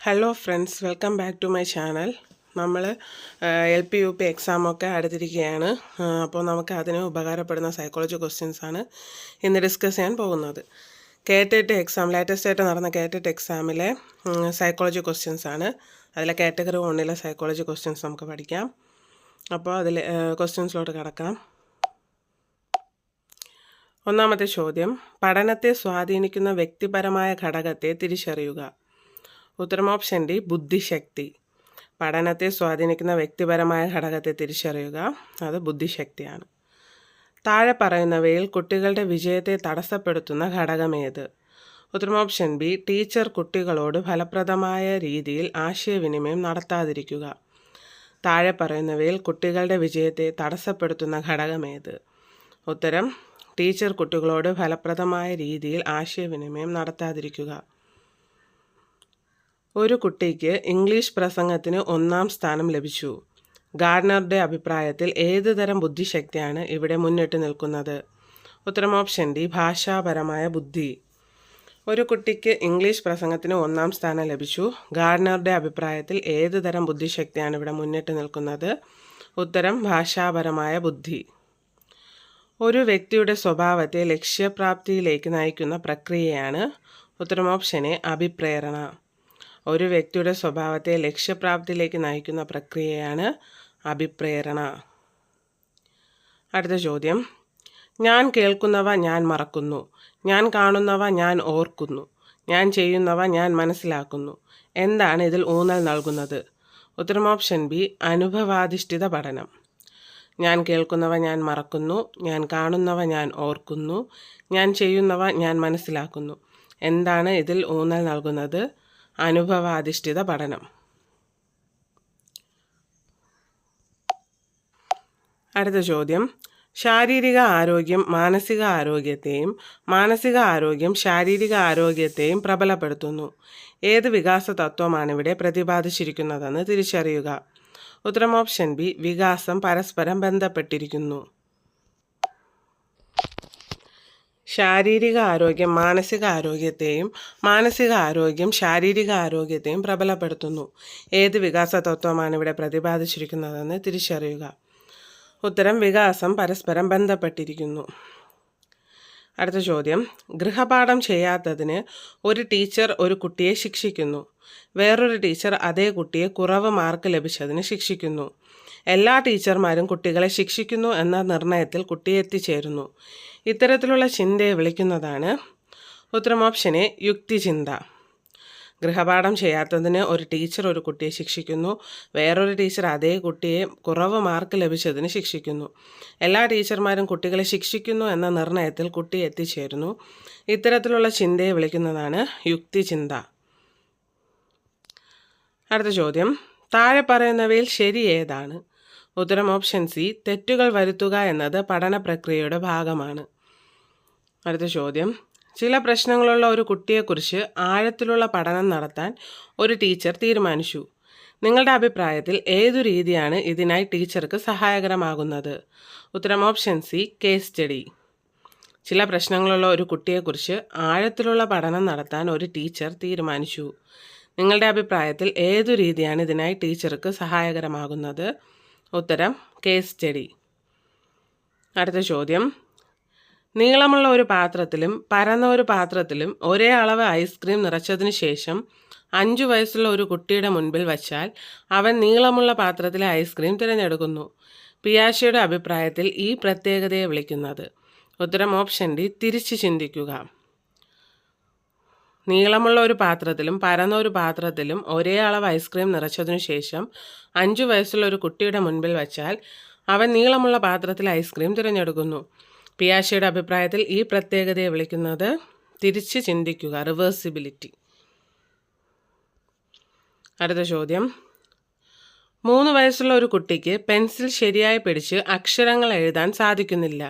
Hello friends, welcome back to my channel. നമ്മൾ LP UP എക്സാമൊക്കെ അടുത്തിരിക്കുകയാണ്. അപ്പോൾ നമുക്ക് അതിന് ഉപകാരപ്പെടുന്ന സൈക്കോളജി ക്വസ്റ്റ്യൻസാണ് ഇന്ന് ഡിസ്കസ് ചെയ്യാൻ പോകുന്നത്. കേറ്ററ്റ് എക്സാം, ലേറ്റസ്റ്റ് ആയിട്ട് നടന്ന കേറ്ററ്റ് എക്സാമിലെ സൈക്കോളജി ക്വസ്റ്റ്യൻസാണ്. അതിലെ കാറ്റഗറി 1 സൈക്കോളജി ക്വസ്റ്റ്യൻസ് നമുക്ക് പഠിക്കാം. അപ്പോൾ അതിൽ ക്വസ്റ്റ്യൻസിലോട്ട് കിടക്കാം. ഒന്നാമത്തെ ചോദ്യം, പഠനത്തെ സ്വാധീനിക്കുന്ന വ്യക്തിപരമായ ഘടകത്തെ തിരിച്ചറിയുക. ഉത്തരം ഓപ്ഷൻ ഡി, ബുദ്ധിശക്തി. പഠനത്തെ സ്വാധീനിക്കുന്ന വ്യക്തിപരമായ ഘടകത്തെ തിരിച്ചറിയുക, അത് ബുദ്ധിശക്തിയാണ്. താഴെ പറയുന്നവയിൽ കുട്ടികളുടെ വിജയത്തെ തടസ്സപ്പെടുത്തുന്ന ഘടകമേത്? ഉത്തരം ഓപ്ഷൻ ബി, ടീച്ചർ കുട്ടികളോട് ഫലപ്രദമായ രീതിയിൽ ആശയവിനിമയം നടത്താതിരിക്കുക. താഴെ പറയുന്നവയിൽ കുട്ടികളുടെ വിജയത്തെ തടസ്സപ്പെടുത്തുന്ന ഘടകമേത്? ഉത്തരം, ടീച്ചർ കുട്ടികളോട് ഫലപ്രദമായ രീതിയിൽ ആശയവിനിമയം നടത്താതിരിക്കുക. ഒരു കുട്ടിക്ക് ഇംഗ്ലീഷ് പ്രസംഗത്തിന് 1ാം സ്ഥാനം ലഭിച്ചു. ഗാർഡനറുടെ അഭിപ്രായത്തിൽ ഏത് തരം ബുദ്ധിശക്തിയാണ് ഇവിടെ മുന്നിട്ട് നിൽക്കുന്നത്? ഉത്തരം ഓപ്ഷൻ ഡി, ഭാഷാപരമായ ബുദ്ധി. ഒരു കുട്ടിക്ക് ഇംഗ്ലീഷ് പ്രസംഗത്തിന് 1ാം സ്ഥാനം ലഭിച്ചു. ഗാർഡനറുടെ അഭിപ്രായത്തിൽ ഏത് തരം ബുദ്ധിശക്തിയാണ് ഇവിടെ മുന്നിട്ട് നിൽക്കുന്നത്? ഉത്തരം, ഭാഷാപരമായ ബുദ്ധി. ഒരു വ്യക്തിയുടെ സ്വഭാവത്തെ ലക്ഷ്യപ്രാപ്തിയിലേക്ക് നയിക്കുന്ന പ്രക്രിയയാണ്? ഉത്തരം ഓപ്ഷൻ എ, അഭിപ്രേരണ. ഒരു വ്യക്തിയുടെ സ്വഭാവത്തെ ലക്ഷ്യപ്രാപ്തിയിലേക്ക് നയിക്കുന്ന പ്രക്രിയയാണ് അഭിപ്രേരണ. അടുത്ത ചോദ്യം, ഞാൻ കേൾക്കുന്നവ ഞാൻ മറക്കുന്നു, ഞാൻ കാണുന്നവ ഞാൻ ഓർക്കുന്നു, ഞാൻ ചെയ്യുന്നവ ഞാൻ മനസ്സിലാക്കുന്നു. എന്താണ് ഇതിൽ ഊന്നൽ നൽകുന്നത്? ഉത്തരം ഓപ്ഷൻ ബി, അനുഭവാധിഷ്ഠിത പഠനം. ഞാൻ കേൾക്കുന്നവ ഞാൻ മറക്കുന്നു, ഞാൻ കാണുന്നവ ഞാൻ ഓർക്കുന്നു, ഞാൻ ചെയ്യുന്നവ ഞാൻ മനസ്സിലാക്കുന്നു. എന്താണ് ഇതിൽ ഊന്നൽ നൽകുന്നത്? അനുഭവാധിഷ്ഠിത പഠനം. അടുത്ത ചോദ്യം, ശാരീരിക ആരോഗ്യം മാനസിക ആരോഗ്യത്തെയും മാനസിക ആരോഗ്യം ശാരീരിക ആരോഗ്യത്തെയും പ്രബലപ്പെടുത്തുന്നു. ഏത് വികാസ തത്വമാണ് ഇവിടെ പ്രതിപാദിച്ചിരിക്കുന്നതെന്ന് തിരിച്ചറിയുക. ഉത്തരം ഓപ്ഷൻ ബി, വികാസം പരസ്പരം ബന്ധപ്പെട്ടിരിക്കുന്നു. ശാരീരിക ആരോഗ്യം മാനസിക ആരോഗ്യത്തെയും മാനസിക ആരോഗ്യം ശാരീരിക ആരോഗ്യത്തെയും പ്രബലപ്പെടുത്തുന്നു. ഏത് വികാസ തത്വമാണ് ഇവിടെ പ്രതിപാദിച്ചിരിക്കുന്നതെന്ന് തിരിച്ചറിയുക. ഉത്തരം, വികാസം പരസ്പരം ബന്ധപ്പെട്ടിരിക്കുന്നു. അടുത്ത ചോദ്യം, ഗൃഹപാഠം ചെയ്യാത്തതിന് ഒരു ടീച്ചർ ഒരു കുട്ടിയെ ശിക്ഷിക്കുന്നു. വേറൊരു ടീച്ചർ അതേ കുട്ടിയെ കുറവ് മാർക്ക് ലഭിച്ചതിന് ശിക്ഷിക്കുന്നു. എല്ലാ ടീച്ചർമാരും കുട്ടികളെ ശിക്ഷിക്കുന്നു എന്ന നിർണയത്തിൽ കുട്ടി എത്തിച്ചേരുന്നു. ഇത്തരത്തിലുള്ള ചിന്തയെ വിളിക്കുന്നതാണ്? ഉത്തരം ഓപ്ഷൻ എ, യുക്തിചിന്ത. ഗൃഹപാഠം ചെയ്യാത്തതിന് ഒരു ടീച്ചർ ഒരു കുട്ടിയെ ശിക്ഷിക്കുന്നു. വേറൊരു ടീച്ചർ അതേ കുട്ടിയെ കുറവ് മാർക്ക് ലഭിച്ചതിന് ശിക്ഷിക്കുന്നു. എല്ലാ ടീച്ചർമാരും കുട്ടികളെ ശിക്ഷിക്കുന്നു എന്ന നിർണയത്തിൽ കുട്ടി എത്തിച്ചേരുന്നു. ഇത്തരത്തിലുള്ള ചിന്തയെ വിളിക്കുന്നതാണ് യുക്തിചിന്ത. അടുത്ത ചോദ്യം, താഴെ പറയുന്നവയിൽ ശരി ഏതാണ്? ഉത്തരം ഓപ്ഷൻ സി, തെറ്റുകൾ വരുത്തുക എന്നത് പഠന പ്രക്രിയയുടെ ഭാഗമാണ്. അടുത്ത ചോദ്യം, ചില പ്രശ്നങ്ങളുള്ള ഒരു കുട്ടിയെക്കുറിച്ച് ആഴത്തിലുള്ള പഠനം നടത്താൻ ഒരു ടീച്ചർ തീരുമാനിച്ചു. നിങ്ങളുടെ അഭിപ്രായത്തിൽ ഏതു രീതിയാണ് ഇതിനായി ടീച്ചർക്ക് സഹായകരമാകുന്നത്? ഉത്തരം ഓപ്ഷൻ സി, കേസ് സ്റ്റഡി. ചില പ്രശ്നങ്ങളുള്ള ഒരു കുട്ടിയെക്കുറിച്ച് ആഴത്തിലുള്ള പഠനം നടത്താൻ ഒരു ടീച്ചർ തീരുമാനിച്ചു. നിങ്ങളുടെ അഭിപ്രായത്തിൽ ഏതു രീതിയാണ് ഇതിനായി ടീച്ചർക്ക് സഹായകരമാകുന്നത്? ഉത്തരം, കേസ് സ്റ്റഡി. അടുത്ത ചോദ്യം, നീളമുള്ള ഒരു പാത്രത്തിലും പരന്ന ഒരു പാത്രത്തിലും ഒരേ അളവ് ഐസ്ക്രീം നിറച്ചതിന് ശേഷം 5 വയസ്സുള്ള ഒരു കുട്ടിയുടെ മുൻപിൽ വച്ചാൽ അവൻ നീളമുള്ള പാത്രത്തിലെ ഐസ്ക്രീം തിരഞ്ഞെടുക്കുന്നു. പിയാഷെയുടെ അഭിപ്രായത്തിൽ ഈ പ്രത്യേകതയെ വിളിക്കുന്നത്? ഉത്തരം ഓപ്ഷൻ ഡി, തിരിച്ച് ചിന്തിക്കുക. നീളമുള്ള ഒരു പാത്രത്തിലും പരന്ന ഒരു പാത്രത്തിലും ഒരേ അളവ് ഐസ്ക്രീം നിറച്ചതിനു ശേഷം 5 വയസ്സുള്ള ഒരു കുട്ടിയുടെ മുൻപിൽ വച്ചാൽ അവൻ നീളമുള്ള പാത്രത്തിൽ ഐസ്ക്രീം തിരഞ്ഞെടുക്കുന്നു. പിയാഷെയുടെ അഭിപ്രായത്തിൽ ഈ പ്രത്യേകതയെ വിളിക്കുന്നത്? തിരിച്ച് ചിന്തിക്കുക, റിവേഴ്സിബിലിറ്റി. അടുത്ത ചോദ്യം, 3 വയസ്സുള്ള ഒരു കുട്ടിക്ക് പെൻസിൽ ശരിയായി പിടിച്ച് അക്ഷരങ്ങൾ എഴുതാൻ സാധിക്കുന്നില്ല.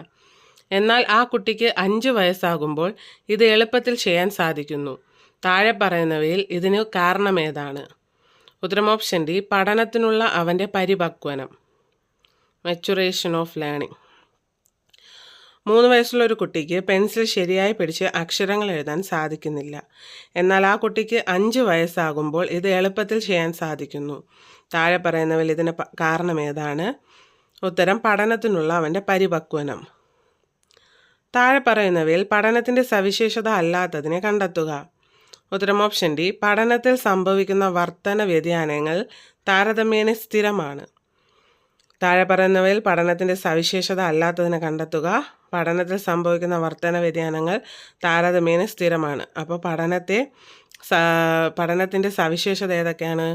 എന്നാൽ ആ കുട്ടിക്ക് 5 വയസ്സാകുമ്പോൾ ഇത് എളുപ്പത്തിൽ ചെയ്യാൻ സാധിക്കുന്നു. താഴെ പറയുന്നവയിൽ ഇതിന് കാരണമേതാണ്? ഉത്തരം ഓപ്ഷൻ ഡി, പഠനത്തിനുള്ള അവൻ്റെ പരിപക്വനം, മെച്ചുറേഷൻ ഓഫ് ലേണിംഗ്. 3 വയസ്സുള്ള ഒരു കുട്ടിക്ക് പെൻസിൽ ശരിയായി പിടിച്ച് അക്ഷരങ്ങൾ എഴുതാൻ സാധിക്കുന്നില്ല. എന്നാൽ ആ കുട്ടിക്ക് 5 വയസ്സാകുമ്പോൾ ഇത് എളുപ്പത്തിൽ ചെയ്യാൻ സാധിക്കുന്നു. താഴെ പറയുന്നവയിൽ ഇതിന് കാരണം ഏതാണ്? ഉത്തരം പഠനത്തിനുള്ള അവൻ്റെ പരിപക്വനം. താഴെ പറയുന്നവയിൽ പഠനത്തിൻ്റെ സവിശേഷത അല്ലാത്തതിനെ കണ്ടെത്തുക. ഉത്തരം ഓപ്ഷൻ ഡി. പഠനത്തിൽ സംഭവിക്കുന്ന വർധന വ്യതിയാനങ്ങൾ താരതമ്യേന സ്ഥിരമാണ്. താഴെ പറയുന്നവയിൽ പഠനത്തിൻ്റെ സവിശേഷത അല്ലാത്തതിനെ കണ്ടെത്തുക. പഠനത്തിൽ സംഭവിക്കുന്ന വർധന വ്യതിയാനങ്ങൾ താരതമ്യേന സ്ഥിരമാണ്. അപ്പോൾ പഠനത്തിൻ്റെ സവിശേഷത ഏതൊക്കെയാണ്?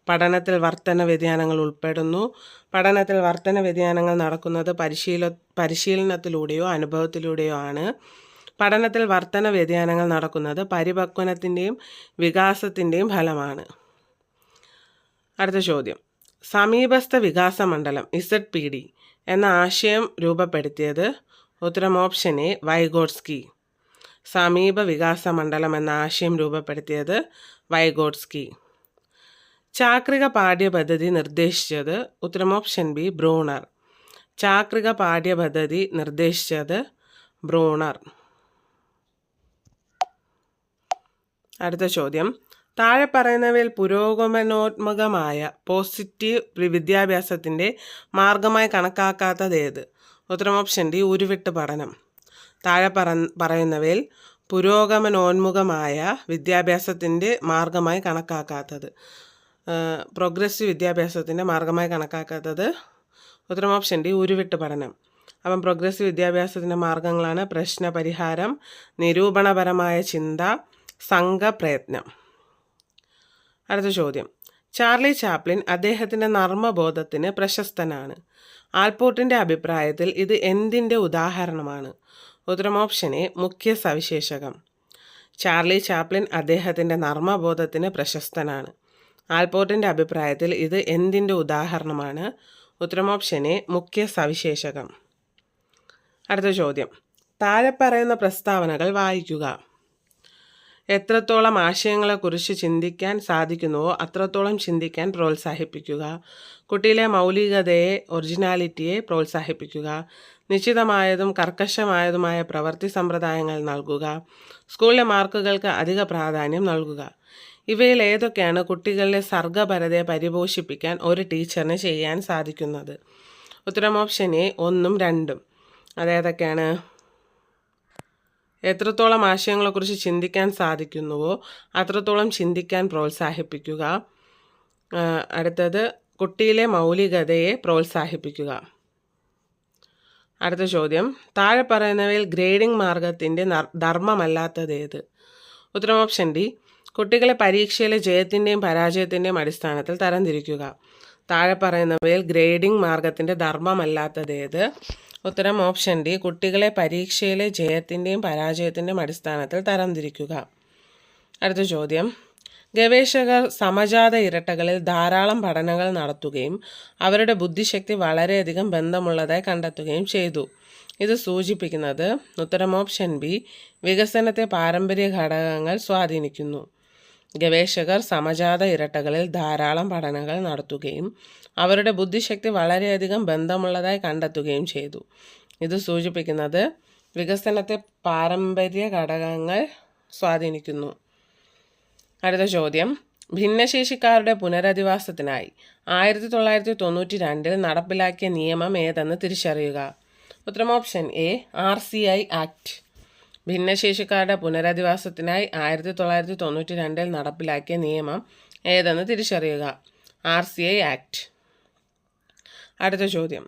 പഠനത്തിൽ വർധന വ്യതിയാനങ്ങൾ ഉൾപ്പെടുന്നു. പഠനത്തിൽ വർധന വ്യതിയാനങ്ങൾ നടക്കുന്നത് പരിശീലനത്തിലൂടെയോ അനുഭവത്തിലൂടെയോ ആണ്. പഠനത്തിൽ വർധന വ്യതിയാനങ്ങൾ നടക്കുന്നത് പരിപക്വനത്തിൻ്റെയും വികാസത്തിൻ്റെയും ഫലമാണ്. അടുത്ത ചോദ്യം. സമീപസ്ഥ വികാസ മണ്ഡലം ZPD എന്ന ആശയം രൂപപ്പെടുത്തിയത്? ഉത്തരം ഓപ്ഷൻ എ. വൈഗോട്സ്കി. സമീപ വികാസ മണ്ഡലം എന്ന ആശയം രൂപപ്പെടുത്തിയത് വൈഗോട്സ്കി. ചാക്രിക പാഠ്യപദ്ധതി നിർദ്ദേശിച്ചത്? ഉത്തരം ഓപ്ഷൻ ബി. ബ്രൂണർ. ചാക്രിക പാഠ്യപദ്ധതി നിർദ്ദേശിച്ചത് ബ്രൂണർ. അടുത്ത ചോദ്യം. താഴെ പറയുന്നവയിൽ പുരോഗമനോന്മുഖമായ പോസിറ്റീവ് വിദ്യാഭ്യാസത്തിൻ്റെ മാർഗമായി കണക്കാക്കാത്തത് ഏത്? ഉത്തരം ഓപ്ഷൻ ഡി. ഉരുവിട്ട് പഠനം. താഴെ പറയുന്നവയിൽ പുരോഗമനോന്മുഖമായ വിദ്യാഭ്യാസത്തിൻ്റെ മാർഗമായി കണക്കാക്കാത്തത്, പ്രോഗ്രസീവ് വിദ്യാഭ്യാസത്തിൻ്റെ മാർഗമായി കണക്കാക്കാത്തത്? ഉത്തരം ഓപ്ഷൻ ഡി. ഉരുവിട്ട് പഠനം. അപ്പം പ്രോഗ്രസീവ് വിദ്യാഭ്യാസത്തിൻ്റെ മാർഗങ്ങളാണ് പ്രശ്നപരിഹാരം, നിരൂപണപരമായ ചിന്ത, സംഘപ്രയത്നം. അടുത്ത ചോദ്യം. ചാർലി ചാപ്ലിൻ അദ്ദേഹത്തിൻ്റെ നർമ്മബോധത്തിന് പ്രശസ്തനാണ്. ആൽപോർട്ടിൻ്റെ അഭിപ്രായത്തിൽ ഇത് എന്തിൻ്റെ ഉദാഹരണമാണ്? ഉത്തരം ഓപ്ഷൻ എ. മുഖ്യ സവിശേഷകം. ചാർലി ചാപ്ലിൻ അദ്ദേഹത്തിൻ്റെ നർമ്മബോധത്തിന് പ്രശസ്തനാണ്. ആൽപോർട്ടിൻ്റെ അഭിപ്രായത്തിൽ ഇത് എന്തിൻ്റെ ഉദാഹരണമാണ്? ഉത്തരം ഓപ്ഷൻ എ. മുഖ്യ സവിശേഷകം. അടുത്ത ചോദ്യം. താഴെ പറയുന്ന പ്രസ്താവനകൾ വായിക്കുക. എത്രത്തോളം ആശയങ്ങളെക്കുറിച്ച് ചിന്തിക്കാൻ സാധിക്കുന്നുവോ അത്രത്തോളം ചിന്തിക്കാൻ പ്രോത്സാഹിപ്പിക്കുക. കുട്ടിയിലെ മൗലികതയെ, ഒറിജിനാലിറ്റിയെ പ്രോത്സാഹിപ്പിക്കുക. നിശ്ചിതമായതും കർക്കശമായതുമായ പ്രവൃത്തി സമ്പ്രദായങ്ങൾ നൽകുക. സ്കൂളിലെ മാർക്കുകൾക്ക് അധിക പ്രാധാന്യം നൽകുക. ഇവയിൽ ഏതൊക്കെയാണ് കുട്ടികളിലെ സർഗപരതയെ പരിപോഷിപ്പിക്കാൻ ഒരു ടീച്ചറിന് ചെയ്യാൻ സാധിക്കുന്നത്? ഉത്തരം ഓപ്ഷൻ എ. 1ഉം 2ഉം. അതേതൊക്കെയാണ്? എത്രത്തോളം ആശയങ്ങളെക്കുറിച്ച് ചിന്തിക്കാൻ സാധിക്കുന്നുവോ അത്രത്തോളം ചിന്തിക്കാൻ പ്രോത്സാഹിപ്പിക്കുക. അടുത്തത് കുട്ടിയിലെ മൗലികതയെ പ്രോത്സാഹിപ്പിക്കുക. അടുത്ത ചോദ്യം. താഴെ പറയുന്നവയിൽ ഗ്രേഡിംഗ് മാർഗത്തിൻ്റെ ധർമ്മമല്ലാത്തത് ഏത്? ഉത്തരം ഓപ്ഷൻ ഡി. കുട്ടികളെ പരീക്ഷയിലെ ജയത്തിൻ്റെയും പരാജയത്തിൻ്റെയും അടിസ്ഥാനത്തിൽ തരംതിരിക്കുക. താഴെ പറയുന്നവയിൽ ഗ്രേഡിംഗ് മാർഗത്തിൻ്റെ ധർമ്മമല്ലാത്തത് ഏത്? ഉത്തരം ഓപ്ഷൻ ഡി. കുട്ടികളെ പരീക്ഷയിലെ ജയത്തിൻ്റെയും പരാജയത്തിൻ്റെയും അടിസ്ഥാനത്തിൽ തരംതിരിക്കുക. അടുത്ത ചോദ്യം. ഗവേഷകർ സമജാത ഇരട്ടകളിൽ ധാരാളം പഠനങ്ങൾ നടത്തുകയും അവരുടെ ബുദ്ധിശക്തി വളരെയധികം ബന്ധമുള്ളതായി കണ്ടെത്തുകയും ചെയ്തു. ഇത് സൂചിപ്പിക്കുന്നത്? ഉത്തരം ഓപ്ഷൻ ബി. വികസനത്തെ പാരമ്പര്യ ഘടകങ്ങൾ സ്വാധീനിക്കുന്നു. ഗവേഷകർ സമജാത ഇരട്ടകളിൽ ധാരാളം പഠനങ്ങൾ നടത്തുകയും അവരുടെ ബുദ്ധിശക്തി വളരെയധികം ബന്ധമുള്ളതായി കണ്ടെത്തുകയും ചെയ്തു. ഇത് സൂചിപ്പിക്കുന്നത് വികസനത്തെ പാരമ്പര്യ ഘടകങ്ങൾ സ്വാധീനിക്കുന്നു. അടുത്ത ചോദ്യം. ഭിന്നശേഷിക്കാരുടെ പുനരധിവാസത്തിനായി 1992 നടപ്പിലാക്കിയ നിയമം ഏതെന്ന് തിരിച്ചറിയുക. ഉത്തരം ഓപ്ഷൻ എ. RCI act. ഭിന്നശേഷിക്കാരുടെ പുനരധിവാസത്തിനായി 1992 നടപ്പിലാക്കിയ നിയമം ഏതെന്ന് തിരിച്ചറിയുക. RCI act. അടുത്ത ചോദ്യം.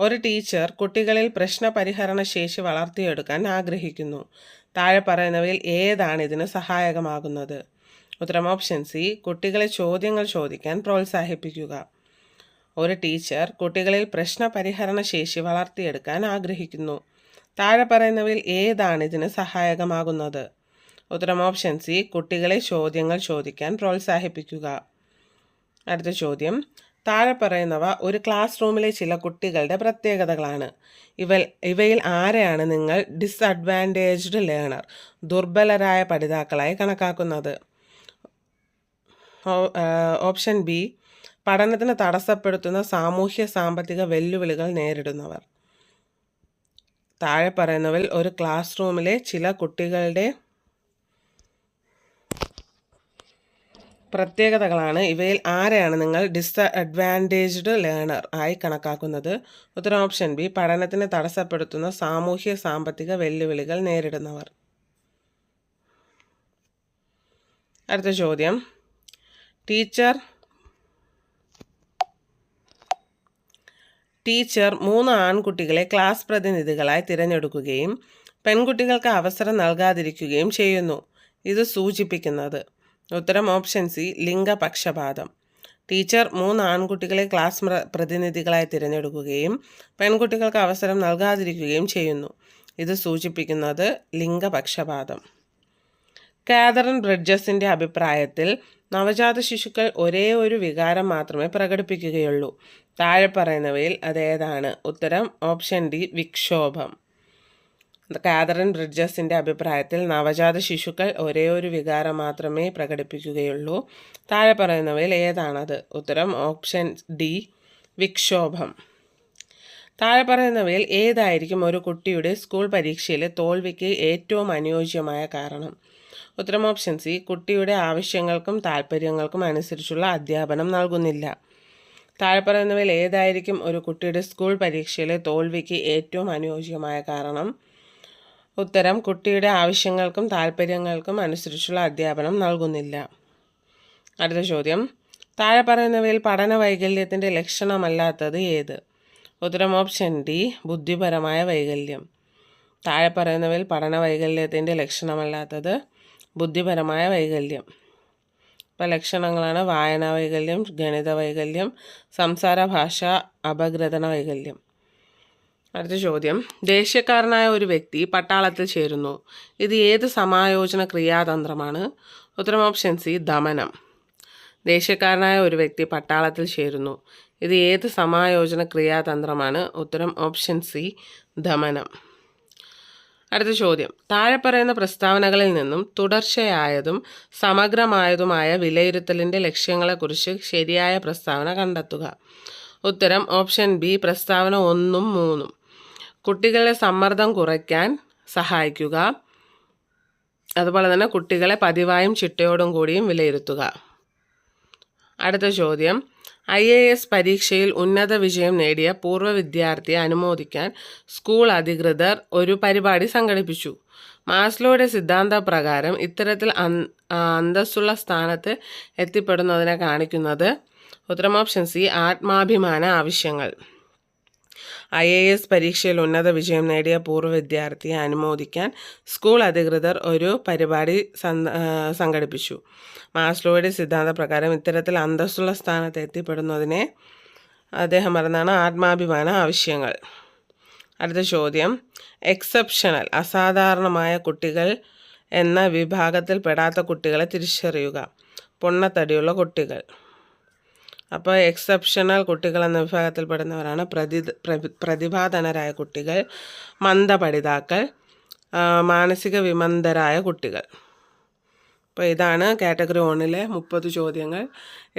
ഒരു ടീച്ചർ കുട്ടികളിൽ പ്രശ്നപരിഹരണ ശേഷി വളർത്തിയെടുക്കാൻ ആഗ്രഹിക്കുന്നു. താഴെ പറയുന്നവയിൽ ഏതാണ് ഇതിന് സഹായകമാകുന്നത്? ഉത്തരം ഓപ്ഷൻ സി. കുട്ടികളെ ചോദ്യങ്ങൾ ചോദിക്കാൻ പ്രോത്സാഹിപ്പിക്കുക. ഒരു ടീച്ചർ കുട്ടികളിൽ പ്രശ്നപരിഹരണ ശേഷി വളർത്തിയെടുക്കാൻ ആഗ്രഹിക്കുന്നു. താഴെ പറയുന്നവയിൽ ഏതാണ് ഇതിന് സഹായകമാകുന്നത്? ഉത്തരം ഓപ്ഷൻ സി. കുട്ടികളെ ചോദ്യങ്ങൾ ചോദിക്കാൻ പ്രോത്സാഹിപ്പിക്കുക. അടുത്ത ചോദ്യം. താഴെ പറയുന്നവ ഒരു ക്ലാസ് റൂമിലെ ചില കുട്ടികളുടെ പ്രത്യേകതകളാണ്. ഇവയിൽ ആരെയാണ് നിങ്ങൾ ഡിസ്അഡ്വാൻറ്റേജ്ഡ് ലേണർ, ദുർബലരായ പഠിതാക്കളായി കണക്കാക്കുന്നത്? Option B. പഠനത്തിന് തടസ്സപ്പെടുത്തുന്ന സാമൂഹ്യ സാമ്പത്തിക വെല്ലുവിളികൾ നേരിടുന്നവർ. താഴെ പറയുന്നവയിൽ ഒരു ക്ലാസ് റൂമിലെ ചില കുട്ടികളുടെ പ്രത്യേകതകളാണ്. ഇവയിൽ ആരെയാണ് നിങ്ങൾ ഡിസഡ്വാൻറ്റേജ്ഡ് ലേണർ ആയി കണക്കാക്കുന്നത്? ഉത്തരം ഓപ്ഷൻ ബി, പഠനത്തിന് തടസ്സപ്പെടുത്തുന്ന സാമൂഹ്യ സാമ്പത്തിക വെല്ലുവിളികൾ നേരിടുന്നവർ. അടുത്ത ചോദ്യം, ടീച്ചർ 3 ആൺകുട്ടികളെ ക്ലാസ് പ്രതിനിധികളായി തിരഞ്ഞെടുക്കുകയും പെൺകുട്ടികൾക്ക് അവസരം നൽകാതിരിക്കുകയും ചെയ്യുന്നു. ഇത് സൂചിപ്പിക്കുന്നത്? ഉത്തരം ഓപ്ഷൻ സി, ലിംഗപക്ഷപാതം. ടീച്ചർ 3 ആൺകുട്ടികളെ ക്ലാസ് പ്രതിനിധികളായി തിരഞ്ഞെടുക്കുകയും പെൺകുട്ടികൾക്ക് അവസരം നൽകാതിരിക്കുകയും ചെയ്യുന്നു. ഇത് സൂചിപ്പിക്കുന്നത് ലിംഗപക്ഷപാതം. കാതറിൻ ബ്രിഡ്ജസിൻ്റെ അഭിപ്രായത്തിൽ നവജാത ശിശുക്കൾ ഒരേ ഒരു വികാരം മാത്രമേ പ്രകടിപ്പിക്കുകയുള്ളൂ. താഴെ പറയുന്നവയിൽ അതേതാണ്? ഉത്തരം ഓപ്ഷൻ ഡി, വിക്ഷോഭം. കാതറിൻ ബ്രിഡ്ജസിൻ്റെ അഭിപ്രായത്തിൽ നവജാത ശിശുക്കൾ ഒരേ ഒരു വികാരം മാത്രമേ പ്രകടിപ്പിക്കുകയുള്ളൂ. താഴെ പറയുന്നവയിൽ ഏതാണത്? ഉത്തരം ഓപ്ഷൻ ഡി, വിക്ഷോഭം. താഴെ പറയുന്നവയിൽ ഏതായിരിക്കും ഒരു കുട്ടിയുടെ സ്കൂൾ പരീക്ഷയിലെ തോൽവിക്ക് ഏറ്റവും അനുയോജ്യമായ കാരണം? ഉത്തരം ഓപ്ഷൻ സി, കുട്ടിയുടെ ആവശ്യങ്ങൾക്കും താല്പര്യങ്ങൾക്കും അനുസരിച്ചുള്ള അധ്യാപനം നൽകുന്നില്ല. താഴെ പറയുന്നവയിൽ ഏതായിരിക്കും ഒരു കുട്ടിയുടെ സ്കൂൾ പരീക്ഷയിലെ തോൽവിക്ക് ഏറ്റവും അനുയോജ്യമായ കാരണം? ഉത്തരം കുട്ടിയുടെ ആവശ്യങ്ങൾക്കും താല്പര്യങ്ങൾക്കും അനുസരിച്ചുള്ള അധ്യാപനം നൽകുന്നില്ല. അടുത്ത ചോദ്യം, താഴെ പറയുന്നവയിൽ പഠന വൈകല്യത്തിൻ്റെ ലക്ഷണമല്ലാത്തത് ഏത്? ഉത്തരം ഓപ്ഷൻ ഡി, ബുദ്ധിപരമായ വൈകല്യം. താഴെ പറയുന്നവയിൽ പഠന വൈകല്യത്തിൻ്റെ ലക്ഷണമല്ലാത്തത് ബുദ്ധിപരമായ വൈകല്യം. ഇപ്പോൾ ലക്ഷണങ്ങളാണ് വായനാ വൈകല്യം, ഗണിത വൈകല്യം, സംസാര ഭാഷ അപഗ്രഥന വൈകല്യം. അടുത്ത ചോദ്യം, ദേഷ്യക്കാരനായ ഒരു വ്യക്തി പട്ടാളത്തിൽ ചേരുന്നു. ഇത് ഏത് സമായോജന ക്രിയാതന്ത്രമാണ്? ഉത്തരം ഓപ്ഷൻ സി, ദമനം. ദേഷ്യക്കാരനായ ഒരു വ്യക്തി പട്ടാളത്തിൽ ചേരുന്നു. ഇത് ഏത് സമായോജന ക്രിയാതന്ത്രമാണ്? ഉത്തരം ഓപ്ഷൻ സി, ദമനം. അടുത്ത ചോദ്യം, താഴെ പറയുന്ന പ്രസ്താവനകളിൽ നിന്നും തുടർച്ചയായതും സമഗ്രമായതുമായ വിലയിരുത്തലിൻ്റെ ലക്ഷ്യങ്ങളെക്കുറിച്ച് ശരിയായ പ്രസ്താവന കണ്ടെത്തുക. ഉത്തരം ഓപ്ഷൻ ബി, പ്രസ്താവന 1ഉം 3ഉം. കുട്ടികളുടെ സമ്മർദ്ദം കുറയ്ക്കാൻ സഹായിക്കുക. അതുപോലെ തന്നെ കുട്ടികളെ പതിവായും ചിട്ടയോടും കൂടിയും വിലയിരുത്തുക. അടുത്ത ചോദ്യം, IAS പരീക്ഷയിൽ ഉന്നത വിജയം നേടിയ പൂർവ്വ വിദ്യാർത്ഥിയെ അനുമോദിക്കാൻ സ്കൂൾ അധികൃതർ ഒരു പരിപാടി സംഘടിപ്പിച്ചു. മാസ്ലോയുടെ സിദ്ധാന്തപ്രകാരം ഇത്തരത്തിൽ അന്തസ്സുള്ള സ്ഥാനത്ത് എത്തിപ്പെടുന്നതിനെ കാണിക്കുന്നത്? ഉത്തരം ഓപ്ഷൻ സി, ആത്മാഭിമാന ആവശ്യങ്ങൾ. IAS പരീക്ഷയിൽ ഉന്നത വിജയം നേടിയ പൂർവ്വ വിദ്യാർത്ഥിയെ അനുമോദിക്കാൻ സ്കൂൾ അധികൃതർ ഒരു പരിപാടി സംഘടിപ്പിച്ചു. മാസ്ലോയുടെ സിദ്ധാന്തപ്രകാരം ഇത്തരത്തിൽ അന്തസ്സുള്ള സ്ഥാനത്ത് എത്തിപ്പെടുന്നതിനെ അദ്ദേഹം പറഞ്ഞാണ് ആത്മാഭിമാന ആവശ്യങ്ങൾ. അടുത്ത ചോദ്യം, എക്സെപ്ഷണൽ അസാധാരണമായ കുട്ടികൾ എന്ന വിഭാഗത്തിൽ പെടാത്ത കുട്ടികളെ തിരിച്ചറിയുക. പൊണ്ണത്തടിയുള്ള കുട്ടികൾ. അപ്പോൾ എക്സെപ്ഷണൽ കുട്ടികൾ എന്ന വിഭാഗത്തിൽപ്പെടുന്നവരാണ് പ്രതിഭാധനരായ കുട്ടികൾ, മന്ദപഠിതാക്കൾ, മാനസിക വിമന്ദരായ കുട്ടികൾ. അപ്പോൾ ഇതാണ് കാറ്റഗറി 1ലെ 30 ചോദ്യങ്ങൾ.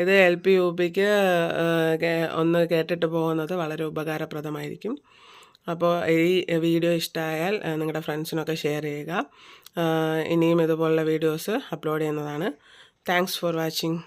ഇത് LP UPക്ക് ഒന്ന് കേട്ടിട്ട് പോകുന്നത് വളരെ ഉപകാരപ്രദമായിരിക്കും. അപ്പോൾ ഈ വീഡിയോ ഇഷ്ടമായാൽ നിങ്ങളുടെ ഫ്രണ്ട്സിനൊക്കെ ഷെയർ ചെയ്യുക. ഇനിയും ഇതുപോലുള്ള വീഡിയോസ് അപ്ലോഡ് ചെയ്യുന്നതാണ്. Thanks for watching.